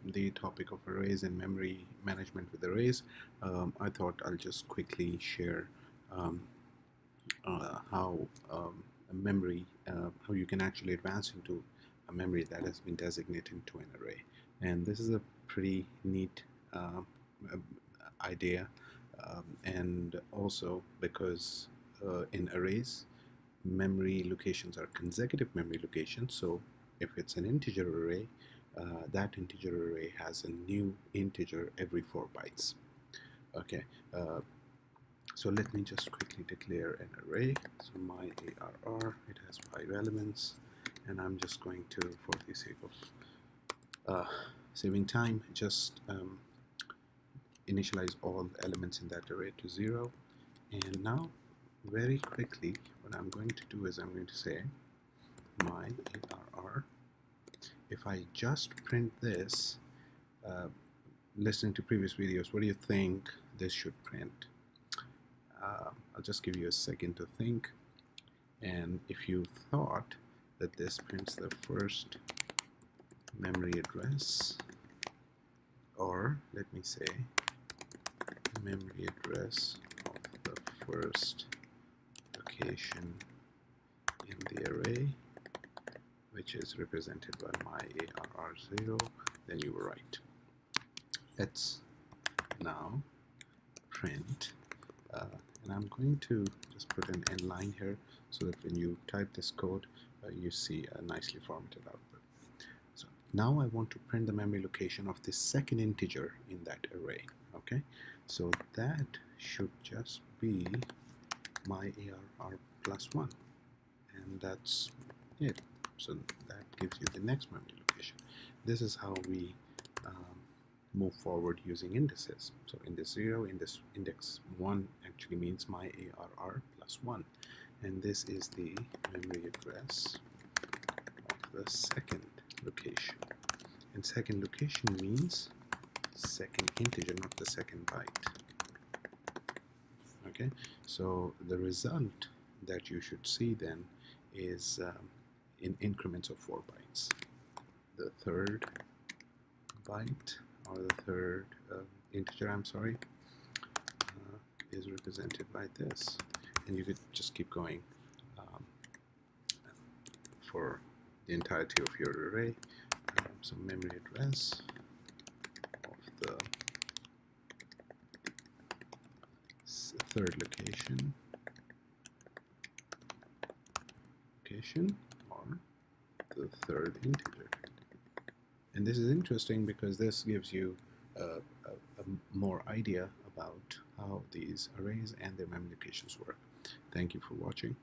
the topic of arrays and memory management with arrays, I thought I'll just quickly share um, how a memory, how you can actually advance into a memory that has been designated into an array. And this is a pretty neat idea, and also because in arrays, memory locations are consecutive memory locations. So if it's an integer array, that integer array has a new integer every 4 bytes. Okay, so let me just quickly declare an array. So my ARR, it has 5 elements, and I'm just going to, for the sake of saving time, just initialize all the elements in that array to 0. And now, very quickly, what I'm going to do is I'm going to say my ARR. If I just print this, listening to previous videos, what do you think this should print? I'll just give you a second to think. And if you thought that this prints the first memory address, or let me say memory address of the first location in the array, which is represented by my ARR0, then you were right. Let's now print, and I'm going to just put an end line here so that when you type this code, you see a nicely formatted output. So now I want to print the memory location of the second integer in that array. Okay, so that should just be my ARR plus 1, and that's it. So that gives you the next memory location. This is how we move forward using indices. So index 0, index 1 actually means my ARR plus 1. And this is the memory address of the second location. And second location means second integer, not the second byte. Okay, so the result that you should see then is in increments of 4 bytes. The third byte, or the third integer, I'm sorry, is represented by this. And you could just keep going for the entirety of your array. So memory address of the third location, or the third integer. And this is interesting because this gives you a more idea about how these arrays and their memory locations work. Thank you for watching.